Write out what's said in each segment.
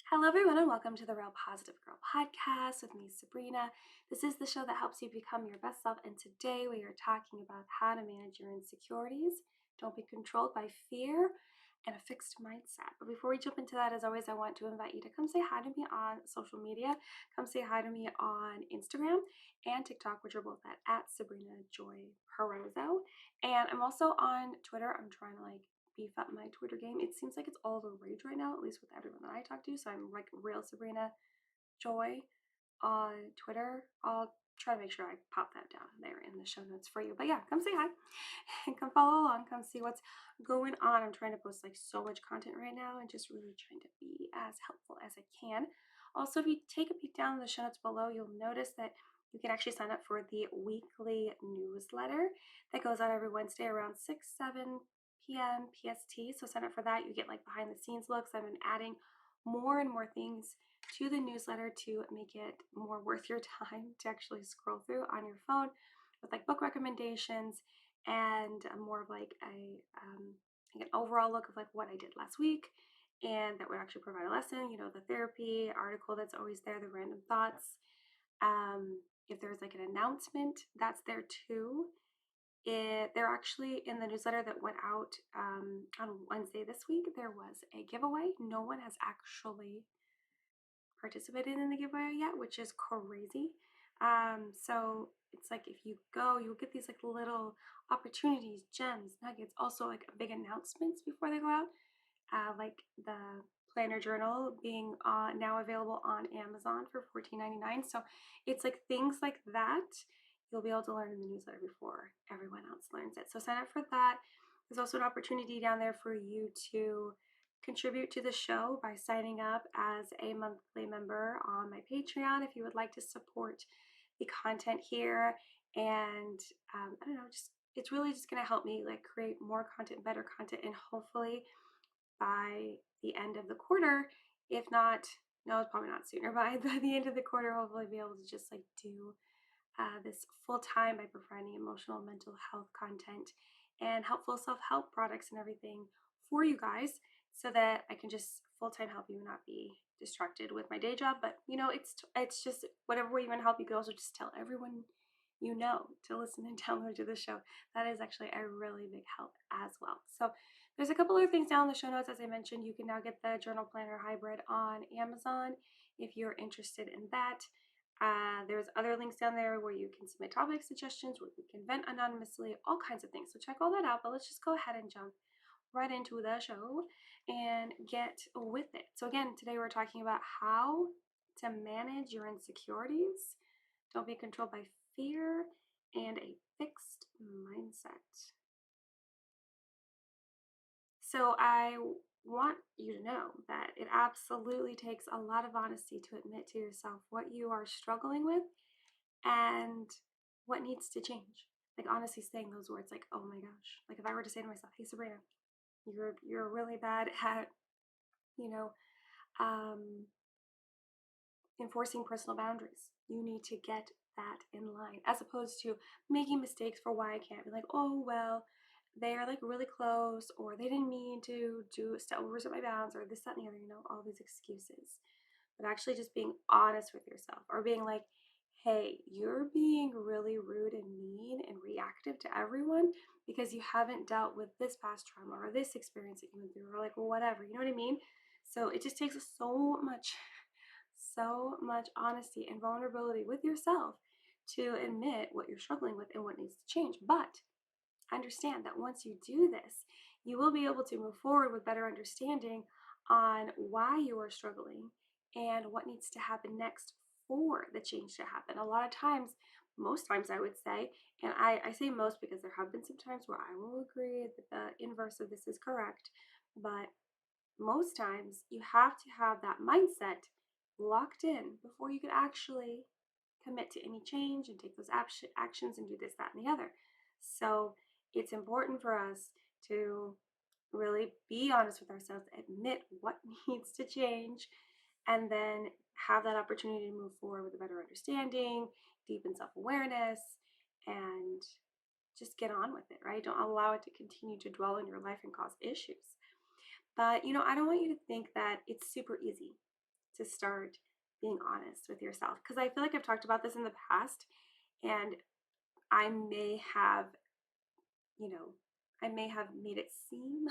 Hello, everyone, and welcome to the Real Positive Girl podcast with me, Sabrina. This is the show that helps you become your best self, and today we are talking about how to manage your insecurities. Don't be controlled by fear and a fixed mindset. But before we jump into that, as always, I want to invite you to come say hi to me on social media. Come say hi to me on Instagram and TikTok, which are both at Sabrina Joy Perozzo. And I'm also on Twitter. I'm trying to beef up my Twitter game. It seems like it's all the rage right now, at least with everyone that I talk to. So I'm like real Sabrina Joy on Twitter. I'll try to make sure I pop that down there in the show notes for you. But yeah, come say hi and come follow along. Come see what's going on. I'm trying to post like so much content right now and just really trying to be as helpful as I can. Also, if you take a peek down in the show notes below, you'll notice that you can actually sign up for the weekly newsletter that goes out every Wednesday around 6, 7 p.m. PST. So sign up for that. You get like behind the scenes looks. I've been adding more and more things to the newsletter to make it more worth your time to actually scroll through on your phone with like book recommendations and more of like an overall look of like what I did last week, and that would actually provide a lesson, the therapy article that's always there, the random thoughts. If there's like an announcement, that's there too. They're actually in the newsletter that went out on Wednesday this week. There was a giveaway. No one has actually participated in the giveaway yet, which is crazy. So it's like if you go, you'll get these like little opportunities, gems, nuggets, also like big announcements before they go out, like the planner journal being now available on Amazon for $14.99. So it's like things like that you'll be able to learn in the newsletter before everyone else learns it. So sign up for that. There's also an opportunity down there for you to contribute to the show by signing up as a monthly member on my Patreon if you would like to support the content here. And I don't know, just it's really just going to help me like create more content, better content, and hopefully by the end of the quarter, if not, no, it's probably not sooner, by the end of the quarter, hopefully be able to just like do this full time by providing emotional, mental health content and helpful self help products and everything for you guys, so that I can just full time help you and not be distracted with my day job. But it's just whatever way you want to help. You could also just tell everyone you know to listen and download to the show. That is actually a really big help as well. So there's a couple other things down in the show notes. As I mentioned, you can now get the journal planner hybrid on Amazon if you're interested in that. There's other links down there where you can submit topic suggestions, where you can vent anonymously, all kinds of things. So check all that out. But let's just go ahead and jump right into the show and get with it. So again, today we're talking about how to manage your insecurities. Don't be controlled by fear and a fixed mindset. So I want you to know that it absolutely takes a lot of honesty to admit to yourself what you are struggling with and what needs to change. Like honestly saying those words, like, oh my gosh. Like if I were to say to myself, hey Sabrina, you're really bad at, you know, um, enforcing personal boundaries. You need to get that in line, as opposed to making mistakes for why I can't. Be like, oh well, they're like really close, or they didn't mean to do overstep my bounds, or this, that, and the other. All these excuses. But actually, just being honest with yourself, or being like, hey, you're being really rude and mean and reactive to everyone because you haven't dealt with this past trauma or this experience that you went through, or like whatever. You know what I mean? So it just takes so much honesty and vulnerability with yourself to admit what you're struggling with and what needs to change. But understand that once you do this, you will be able to move forward with better understanding on why you are struggling and what needs to happen next for the change to happen. A lot of times, most times I would say, and I say most because there have been some times where I will agree that the inverse of this is correct, but most times you have to have that mindset locked in before you can actually commit to any change and take those actions and do this, that, and the other. So it's important for us to really be honest with ourselves, admit what needs to change, and then have that opportunity to move forward with a better understanding, deepen self awareness, and just get on with it, right? Don't allow it to continue to dwell in your life and cause issues. But I don't want you to think that it's super easy. to start being honest with yourself. Because I feel like I've talked about this in the past, and I may have, you know, I may have made it seem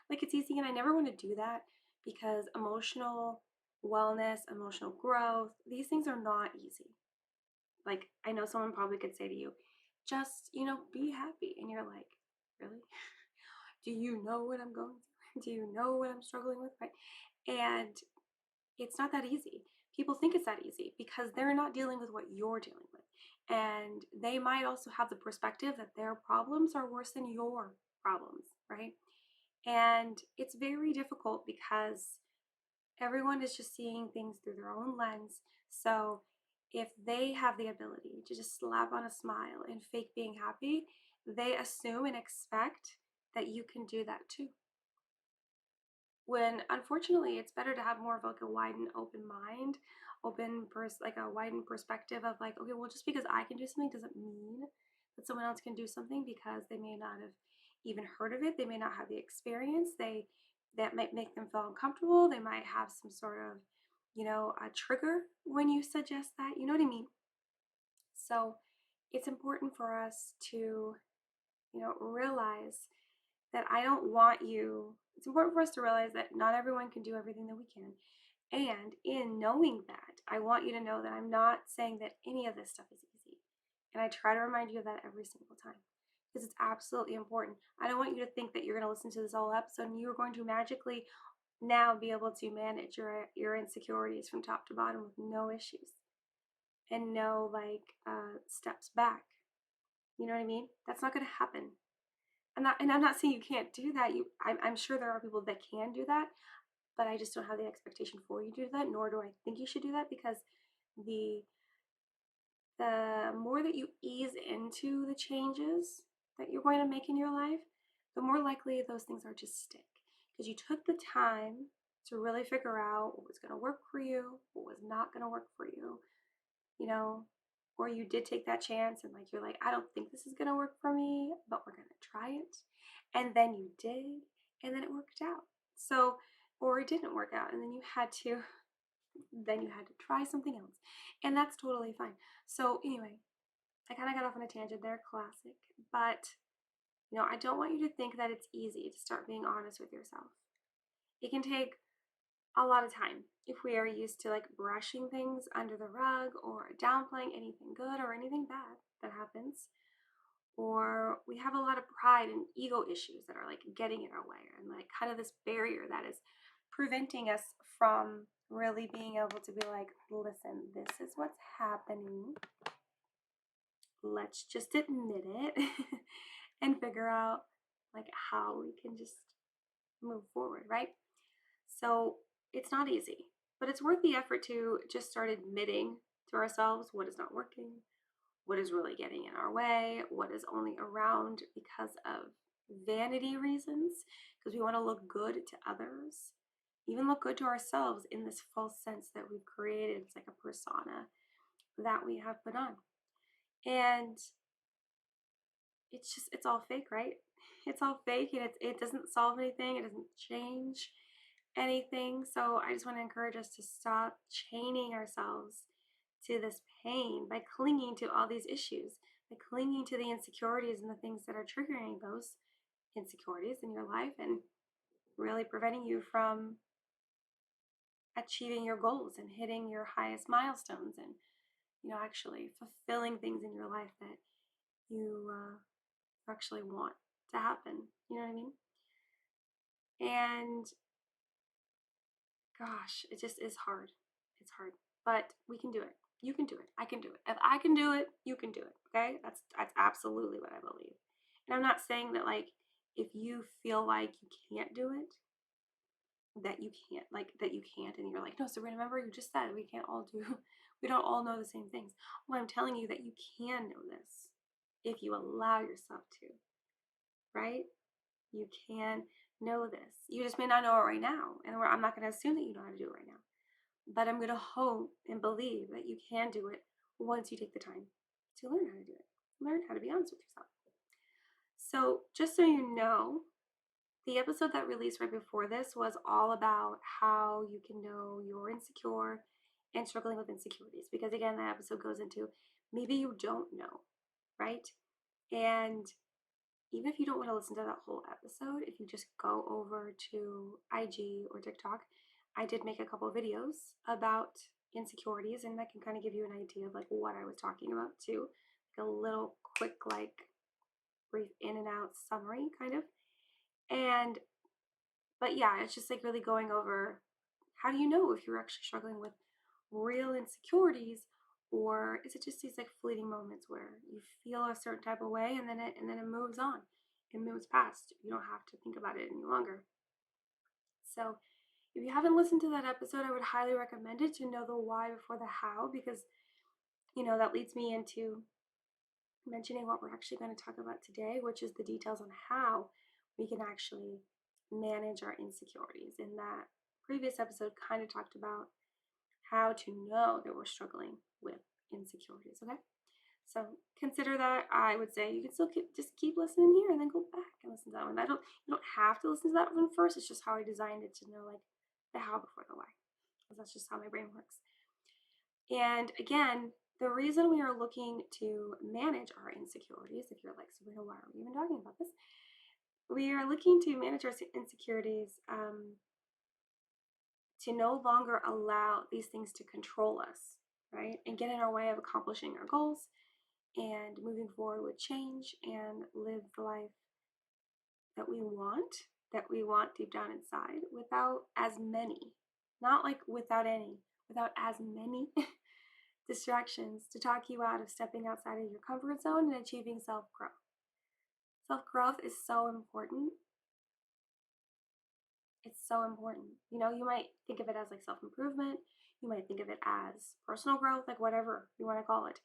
like it's easy, and I never want to do that because emotional wellness, emotional growth, these things are not easy. Like, I know someone probably could say to you, just, be happy. And you're like, really? Do you know what I'm going through? Do you know what I'm struggling with? Right? And it's not that easy. People think it's that easy because they're not dealing with what you're dealing with. And they might also have the perspective that their problems are worse than your problems, right? And it's very difficult because everyone is just seeing things through their own lens. So if they have the ability to just slap on a smile and fake being happy, they assume and expect that you can do that too. When unfortunately, it's better to have more of like a wide and open mind, like a widened perspective of like, okay, well, just because I can do something doesn't mean that someone else can do something, because they may not have even heard of it. They may not have the experience. That might make them feel uncomfortable. They might have some sort of, a trigger when you suggest that. You know what I mean? So it's important for us to, realize that I don't want you, it's important for us to realize that not everyone can do everything that we can. And in knowing that, I want you to know that I'm not saying that any of this stuff is easy. And I try to remind you of that every single time because it's absolutely important. I don't want you to think that you're going to listen to this whole episode and you're going to magically now be able to manage your insecurities from top to bottom with no issues and no steps back. You know what I mean? That's not going to happen. I'm not saying you can't do that. I'm sure there are people that can do that, but I just don't have the expectation for you to do that, nor do I think you should do that, because the more that you ease into the changes that you're going to make in your life, the more likely those things are to stick. Because you took the time to really figure out what was going to work for you, what was not going to work for you, or you did take that chance and you're like, I don't think this is going to work for me, but we're going to try it. And then you did, and then it worked out. So, or it didn't work out, and then you had to try something else. And that's totally fine. So anyway, I kind of got off on a tangent there, classic. But, I don't want you to think that it's easy to start being honest with yourself. It can take a lot of time if we are used to brushing things under the rug or downplaying anything good or anything bad that happens, or we have a lot of pride and ego issues that are getting in our way, and kind of this barrier that is preventing us from really being able to be like, listen, this is what's happening, let's just admit it and figure out how we can just move forward, right? So it's not easy, but it's worth the effort to just start admitting to ourselves what is not working, what is really getting in our way, what is only around because of vanity reasons, because we want to look good to others, even look good to ourselves in this false sense that we've created. It's like a persona that we have put on. And it's all fake, right? It's all fake, and it doesn't solve anything. It doesn't change anything. So I just want to encourage us to stop chaining ourselves to this pain by clinging to all these issues, by clinging to the insecurities and the things that are triggering those insecurities in your life and really preventing you from achieving your goals and hitting your highest milestones, and actually fulfilling things in your life that you actually want to happen. You know what I mean? And gosh, it just is hard. It's hard, but we can do it. You can do it. I can do it. If I can do it, you can do it. Okay? That's absolutely what I believe. And I'm not saying that if you feel like you can't do it, that you can't, that you can't, and you're like, no, Sabrina, remember you just said we can't all do, we don't all know the same things. Well, I'm telling you that you can know this if you allow yourself to, right? You can know this. You just may not know it right now, and I'm not going to assume that you know how to do it right now. But I'm going to hope and believe that you can do it once you take the time to learn how to do it. Learn how to be honest with yourself. So just so you know, The episode that released right before this was all about how you can know you're insecure and struggling with insecurities. Because again, that episode goes into maybe you don't know, right? And even if you don't want to listen to that whole episode, if you just go over to IG or TikTok, I did make a couple of videos about insecurities, and that can kind of give you an idea of like what I was talking about too. Like a little quick, like brief in and out summary kind of. And but yeah, it's just like really going over how do you know if you're actually struggling with real insecurities, or is it just these like fleeting moments where you feel a certain type of way and then it moves on. It moves past. You don't have to think about it any longer. So if you haven't listened to that episode, I would highly recommend it to know the why before the how, because that leads me into mentioning what we're actually going to talk about today, which is the details on how we can actually manage our insecurities. In that previous episode, kind of talked about how to know that we're struggling with insecurities. Okay, so consider that. I would say you can still keep listening here and then go back and listen to that one. You don't have to listen to that one first. It's just how I designed it to know like the how before the why, because that's just how my brain works. And again, the reason we are looking to manage our insecurities, if you're like, Sabrina, why are we even talking about this? We are looking to manage our insecurities to no longer allow these things to control us, right? And get in our way of accomplishing our goals and moving forward with change and live the life that we want deep down inside without as many, not like without any, without as many distractions to talk you out of stepping outside of your comfort zone and achieving self growth. Self growth is so important. It's so important. You might think of it as like self improvement, you might think of it as personal growth, like whatever you want to call it.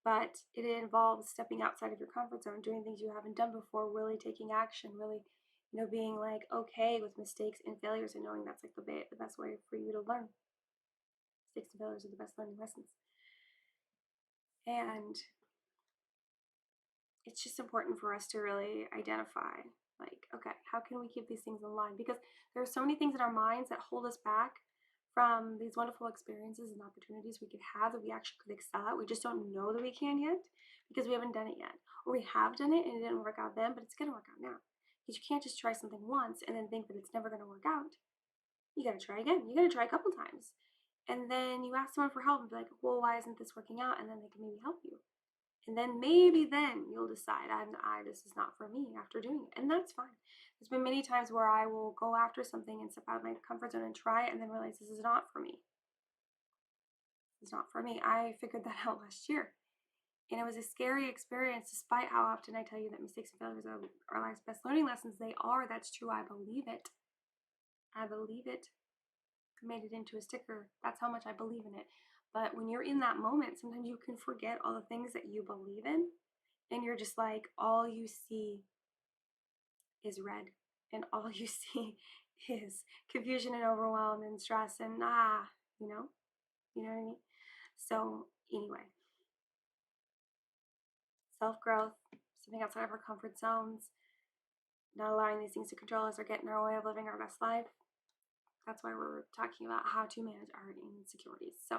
But it involves stepping outside of your comfort zone, doing things you haven't done before, really taking action, really, being like okay with mistakes and failures and knowing that's like the best way for you to learn. Mistakes and failures are the best learning lessons. And it's just important for us to really identify like, okay, how can we keep these things in line? Because there are so many things in our minds that hold us back from these wonderful experiences and opportunities we could have that we actually could excel at. We just don't know that we can yet because we haven't done it yet. Or we have done it and it didn't work out then, but it's going to work out now. Because you can't just try something once and then think that it's never going to work out. You got to try again. You got to try a couple times. And then you ask someone for help and be like, well, why isn't this working out? And then they can maybe help you. And then maybe then you'll decide, this is not for me after doing it. And that's fine. There's been many times where I will go after something and step out of my comfort zone and try it and then realize this is not for me. It's not for me. I figured that out last year. And it was a scary experience, despite how often I tell you that mistakes and failures are life's best learning lessons. They are. That's true. I believe it. I believe it. I made it into a sticker. That's how much I believe in it. But when you're in that moment, sometimes you can forget all the things that you believe in. And you're just like, all you see is red. And all you see is confusion and overwhelm and stress and you know what I mean? So anyway, self-growth, stepping outside of our comfort zones, not allowing these things to control us or get in our way of living our best life. That's why we're talking about how to manage our insecurities. So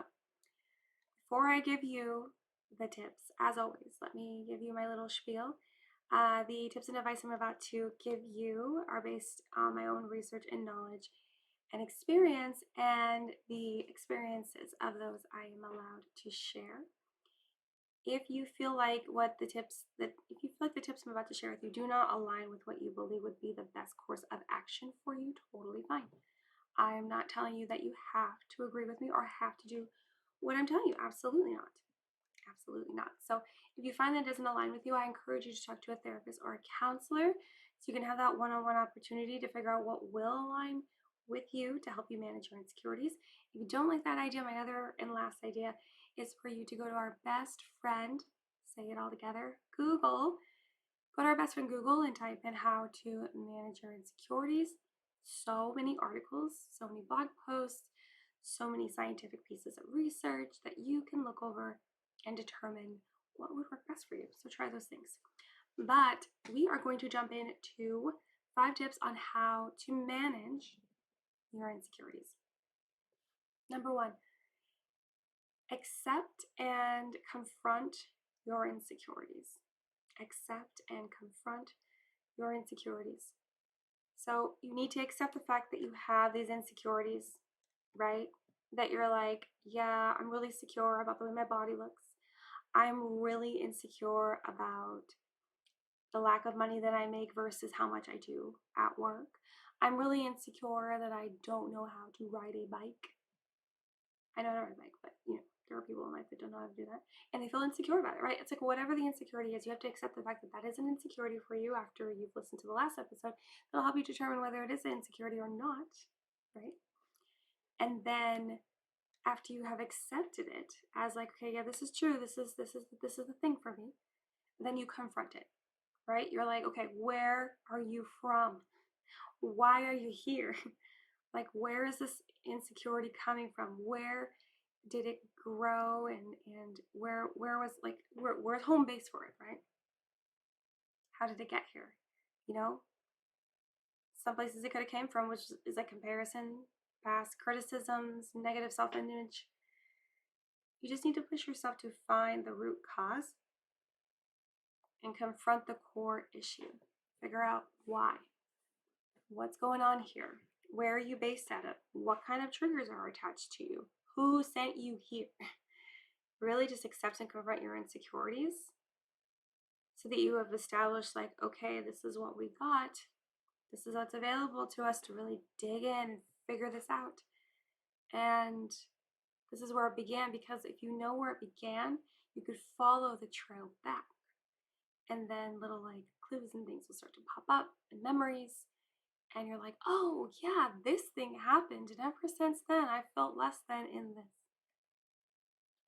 before I give you the tips, as always, let me give you my little spiel. The tips and advice I'm about to give you are based on my own research and knowledge and experience and the experiences of those I am allowed to share. If you feel like the tips I'm about to share with you do not align with what you believe would be the best course of action for you, totally fine. I am not telling you that you have to agree with me or have to do what I'm telling you. Absolutely not. Absolutely not. So if you find that doesn't align with you, I encourage you to talk to a therapist or a counselor so you can have that one-on-one opportunity to figure out what will align with you to help you manage your insecurities. If you don't like that idea, my other and last idea is for you to go to our best friend, say it all together, Google. Go to our best friend Google and type in how to manage your insecurities. So many articles, so many blog posts, so many scientific pieces of research that you can look over and determine what would work best for you. So try those things. But we are going to jump into 5 tips on how to manage your insecurities. Number 1, accept and confront your insecurities. Accept and confront your insecurities. So you need to accept the fact that you have these insecurities, right? That you're like, yeah, I'm really insecure about the way my body looks. I'm really insecure about the lack of money that I make versus how much I do at work. I'm really insecure that I don't know how to ride a bike. I know how to ride a bike, but there are people in life that don't know how to do that. And they feel insecure about it, right? It's like whatever the insecurity is, you have to accept the fact that that is an insecurity for you after you've listened to the last episode. It'll help you determine whether it is an insecurity or not, right? And then after you have accepted it as like, okay, yeah, this is true. This is the thing for me. Then you confront it, right? You're like, okay, where are you from? Why are you here? Like, where is this insecurity coming from? Where did it grow, and where was like where's home base for it, right? How did it get here? Some places it could have came from, which is like comparison, past criticisms, negative self-image. You just need to push yourself to find the root cause and confront the core issue. Figure out why. What's going on here? Where are you based at it? What kind of triggers are attached to you? Who sent you here? Really just accept and confront your insecurities so that you have established, like, okay, this is what we got. This is what's available to us to really dig in and figure this out. And this is where it began, because if you know where it began, you could follow the trail back. And then little like clues and things will start to pop up and memories. And you're like, oh yeah, this thing happened. And ever since then, I felt less than in this.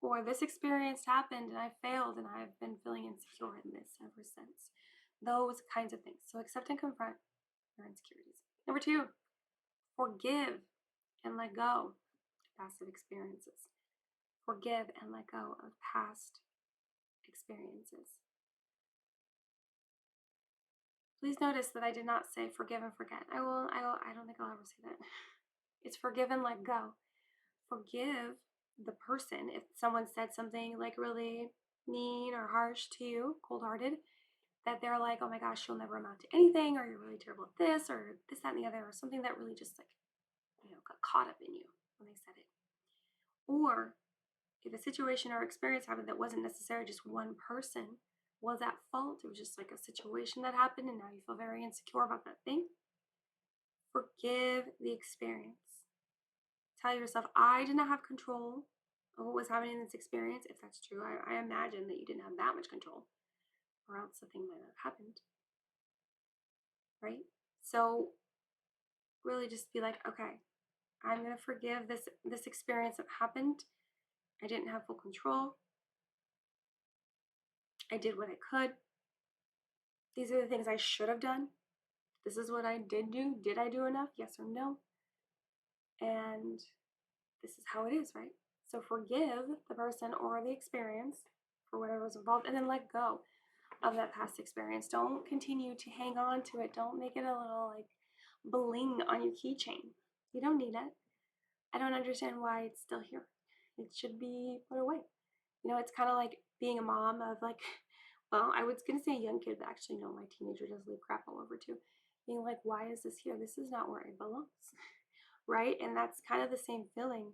Or this experience happened and I failed and I've been feeling insecure in this ever since. Those kinds of things. So accept and confront your insecurities. Number 2, forgive and let go of past experiences. Forgive and let go of past experiences. Please notice that I did not say forgive and forget. I don't think I'll ever say that. It's forgive and let go. Forgive the person if someone said something like really mean or harsh to you, cold-hearted, that they're like, oh my gosh, you'll never amount to anything, or you're really terrible at this, or this, that, and the other, or something that really just like, got caught up in you when they said it. Or if a situation or experience happened that wasn't necessarily just one person was at fault, it was just like a situation that happened and now you feel very insecure about that thing, forgive the experience. Tell yourself, I did not have control of what was happening in this experience. If that's true, I imagine that you didn't have that much control, or else the thing might not have happened, right? So really just be like, okay, I'm going to forgive this experience that happened. I didn't have full control. I did what I could. These are the things I should have done. This is what I did do. Did I do enough? Yes or no? And this is how it is, right? So forgive the person or the experience for whatever was involved, and then let go of that past experience. Don't continue to hang on to it. Don't make it a little like bling on your keychain. You don't need it. I don't understand why it's still here. It should be put away. It's kind of like being a mom of like, well, I was going to say a young kid, but actually, no, my teenager does leave crap all over too. Being like, why is this here? This is not where it belongs, right? And that's kind of the same feeling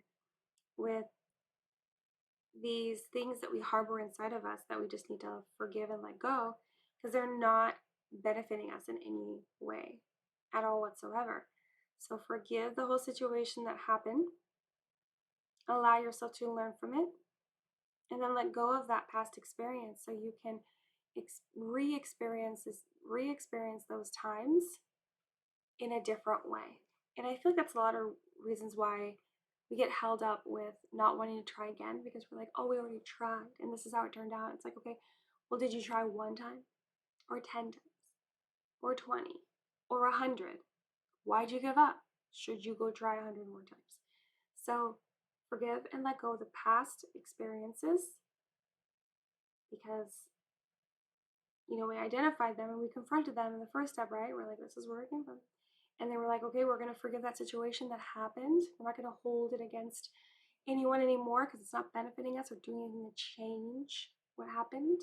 with these things that we harbor inside of us that we just need to forgive and let go, because they're not benefiting us in any way at all whatsoever. So forgive the whole situation that happened. Allow yourself to learn from it, and then let go of that past experience so you can re-experience those times in a different way. And I feel like that's a lot of reasons why we get held up with not wanting to try again, because we're like, oh, we already tried and this is how it turned out. It's like, okay, well, did you try one time or 10 times or 20 or 100? Why'd you give up? Should you go try 100 more times? So forgive and let go of the past experiences, because we identified them and we confronted them in the first step, right? We're like, this is where it came from. And then we're like, okay, we're going to forgive that situation that happened. We're not going to hold it against anyone anymore because it's not benefiting us or doing anything to change what happened.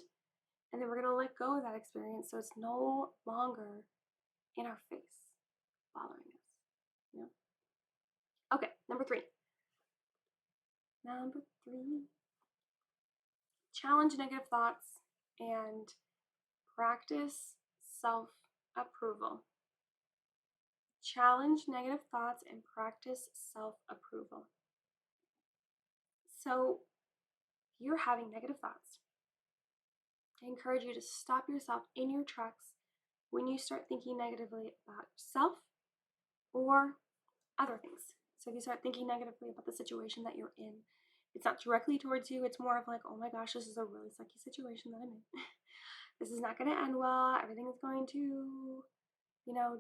And then we're going to let go of that experience so it's no longer in our face, bothering us. You know? Okay, number three. Challenge negative thoughts and practice self-approval. Challenge negative thoughts and practice self-approval. So, if you're having negative thoughts, I encourage you to stop yourself in your tracks when you start thinking negatively about yourself or other things. So if you start thinking negatively about the situation that you're in, it's not directly towards you, it's more of like, oh my gosh, this is a really sucky situation that I'm in. This is not going to end well. Everything is going to,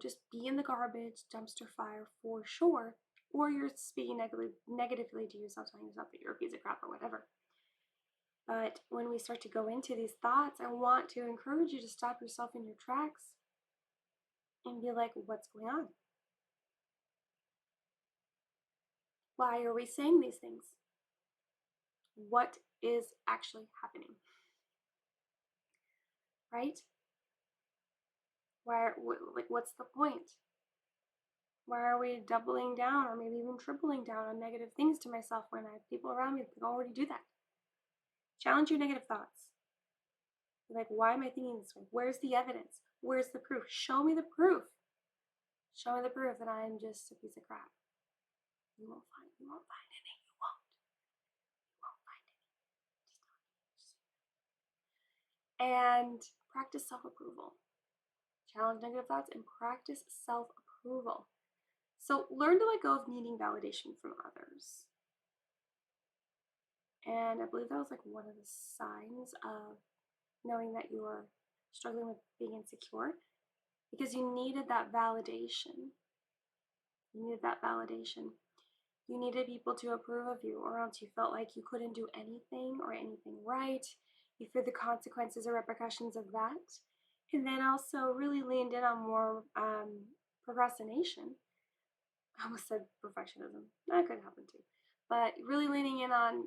just be in the garbage, dumpster fire for sure. Or you're speaking negatively to yourself, telling yourself that you're a piece of crap or whatever. But when we start to go into these thoughts, I want to encourage you to stop yourself in your tracks and be like, what's going on? Why are we saying these things? What is actually happening? Right? What's the point? Why are we doubling down or maybe even tripling down on negative things to myself when I have people around me that already do that? Challenge your negative thoughts. Like, why am I thinking this way? Where's the evidence? Where's the proof? Show me the proof. Show me the proof that I'm just a piece of crap. You won't find any. You won't find any. And practice self-approval. Challenge negative thoughts and practice self-approval. So learn to let go of needing validation from others. And I believe that was like one of the signs of knowing that you're struggling with being insecure, because you needed that validation. You needed that validation. You needed people to approve of you, or else you felt like you couldn't do anything or anything right. You feared the consequences or repercussions of that. And then also really leaned in on more procrastination. I almost said perfectionism. That could happen too. But really leaning in on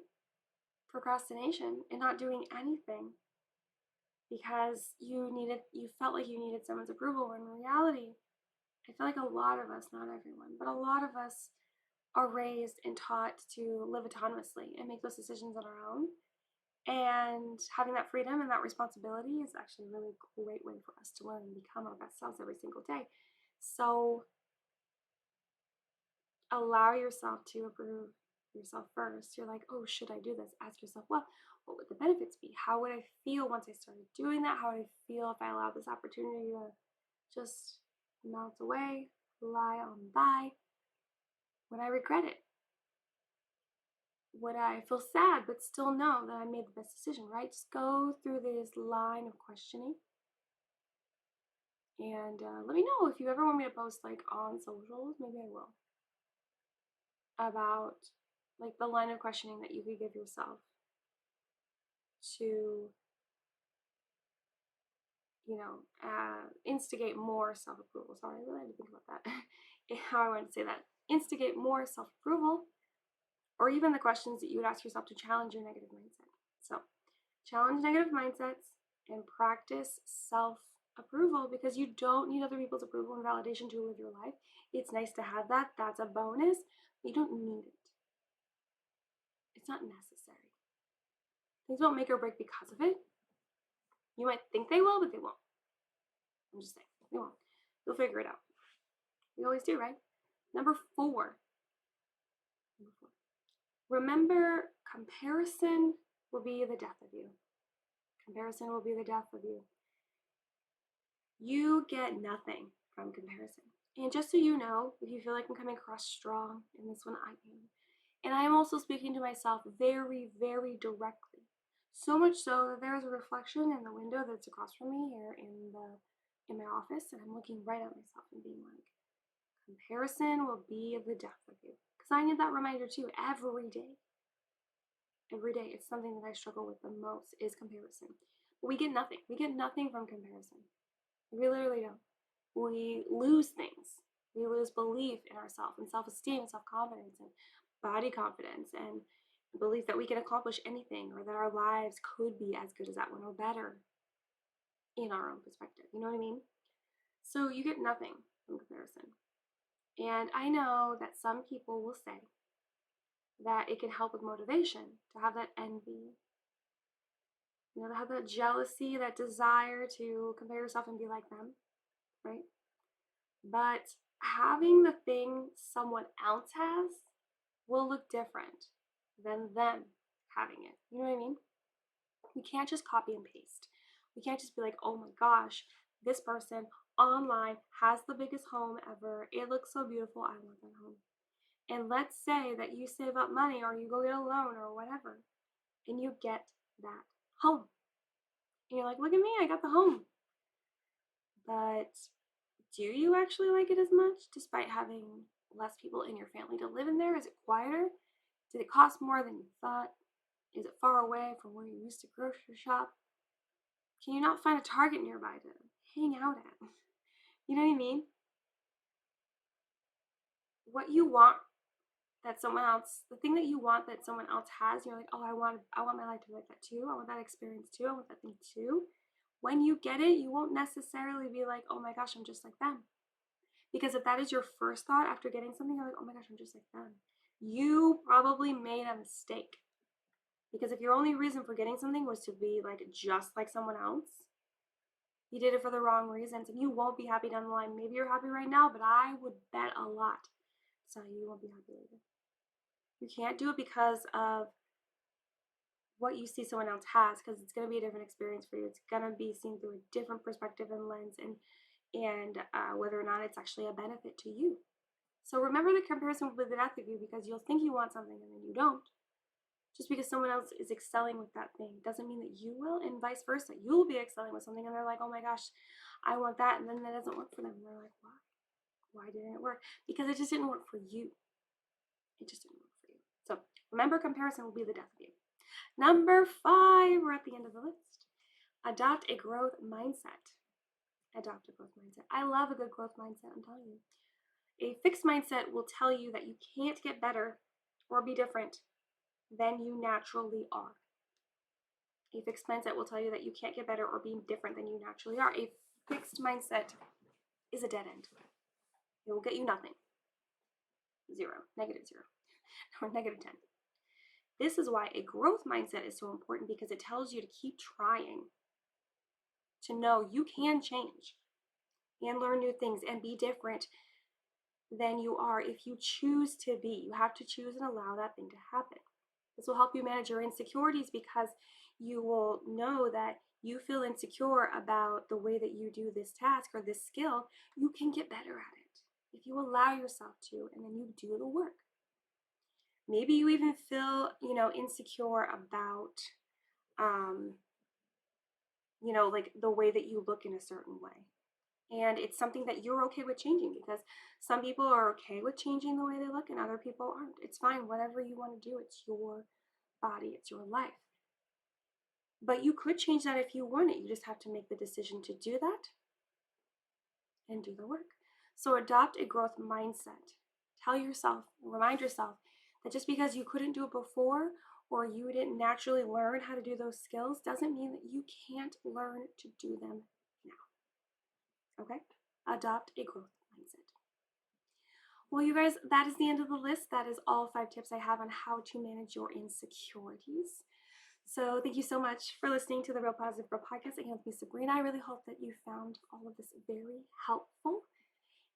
procrastination and not doing anything because you felt like you needed someone's approval, when in reality, I feel like a lot of us, not everyone, but a lot of us are raised and taught to live autonomously and make those decisions on our own. And having that freedom and that responsibility is actually a really great way for us to learn and become our best selves every single day. So allow yourself to approve yourself first. You're like, oh, should I do this? Ask yourself, well, what would the benefits be? How would I feel once I started doing that? How would I feel if I allowed this opportunity to just melt away, lie on by? Would I regret it? Would I feel sad but still know that I made the best decision, right? Just go through this line of questioning. And let me know if you ever want me to post like on socials, maybe I will, about like the line of questioning that you could give yourself to, instigate more self-approval. Sorry, I really had to think about that. How I wanted to say that. Instigate more self-approval, or even the questions that you would ask yourself to challenge your negative mindset. So, challenge negative mindsets and practice self-approval, because you don't need other people's approval and validation to live your life. It's nice to have that. That's a bonus. You don't need it. It's not necessary. Things won't make or break because of it. You might think they will, but they won't. I'm just saying, they won't. You'll figure it out. We always do, right? Number four. Remember, comparison will be the death of you. Comparison will be the death of you. You get nothing from comparison. And just so you know, if you feel like I'm coming across strong in this one, I am. And I am also speaking to myself very, very directly. So much so that there's a reflection in the window that's across from me here in my office, and I'm looking right at myself and being like, comparison will be the death of you. Because I need that reminder too every day. Every day, it's something that I struggle with the most, is comparison. We get nothing. We get nothing from comparison. We literally don't. We lose things. We lose belief in ourselves and self-esteem, self-confidence, and body confidence, and belief that we can accomplish anything or that our lives could be as good as that one or better in our own perspective. You know what I mean? So you get nothing from comparison. And I know that some people will say that it can help with motivation to have that envy, to have that jealousy, that desire to compare yourself and be like them, right? But having the thing someone else has will look different than them having it. You know what I mean? We can't just copy and paste. We can't just be like, oh my gosh, this person online has the biggest home ever. It looks so beautiful. I want that home. And let's say that you save up money or you go get a loan or whatever, and you get that home. And you're like, look at me, I got the home. But do you actually like it as much despite having less people in your family to live in there? Is it quieter? Did it cost more than you thought? Is it far away from where you used to grocery shop? Can you not find a Target nearby to hang out at? You know what I mean? What you want that someone else, the thing that you want that someone else has, you're like, oh, I want my life to be like that too. I want that experience too. I want that thing too. When you get it, you won't necessarily be like, oh my gosh, I'm just like them. Because if that is your first thought after getting something, you're like, oh my gosh, I'm just like them. You probably made a mistake. Because if your only reason for getting something was to be like just like someone else, you did it for the wrong reasons and you won't be happy down the line. Maybe you're happy right now, but I would bet a lot so you won't be happy later. You can't do it because of what you see someone else has, because it's going to be a different experience for you. It's going to be seen through a different perspective and lens, and whether or not it's actually a benefit to you. So remember, the comparison will be the death of you, because you'll think you want something and then you don't. Just because someone else is excelling with that thing doesn't mean that you will, and vice versa. You'll be excelling with something and they're like, oh my gosh, I want that, and then that doesn't work for them. And they're like, why? Why didn't it work? Because it just didn't work for you. It just didn't work for you. So remember, comparison will be the death of you. Number 5, we're at the end of the list. Adopt a growth mindset. Adopt a growth mindset. I love a good growth mindset, I'm telling you. A fixed mindset will tell you that you can't get better or be different than you naturally are. A fixed mindset will tell you that you can't get better or be different than you naturally are. A fixed mindset is a dead end. It will get you nothing. 0, -0, or -10. This is why a growth mindset is so important, because it tells you to keep trying, to know you can change and learn new things and be different than you are if you choose to be. You have to choose and allow that thing to happen. This will help you manage your insecurities, because you will know that you feel insecure about the way that you do this task or this skill. You can get better at it if you allow yourself to, and then you do the work. Maybe you even feel, insecure about, like the way that you look in a certain way. And it's something that you're okay with changing, because some people are okay with changing the way they look and other people aren't. It's fine. Whatever you want to do, it's your body, it's your life. But you could change that if you want it. You just have to make the decision to do that and do the work. So adopt a growth mindset. Tell yourself, remind yourself that just because you couldn't do it before, or you didn't naturally learn how to do those skills, doesn't mean that you can't learn to do them now. Okay? Adopt a growth mindset. Well, you guys, that is the end of the list. That is all 5 tips I have on how to manage your insecurities. So thank you so much for listening to the Real Positive Girl podcast. Again, with me, Sabrina. I really hope that you found all of this very helpful.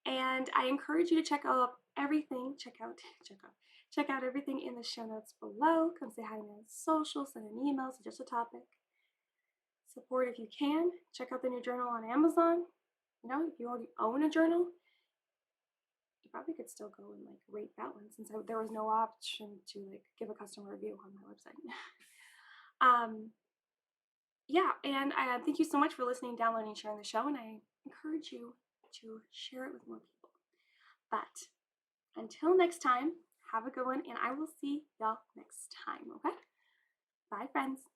And I encourage you to check out everything. Check out everything in the show notes below. Come say hi to me on social, send an email, suggest a topic. Support if you can. Check out the new journal on Amazon. If you already own a journal, you probably could still go and rate that one, since there was no option to give a customer review on my website. Yeah, and thank you so much for listening, downloading, and sharing the show, and I encourage you to share it with more people. But until next time, have a good one, and I will see y'all next time, okay? Bye, friends.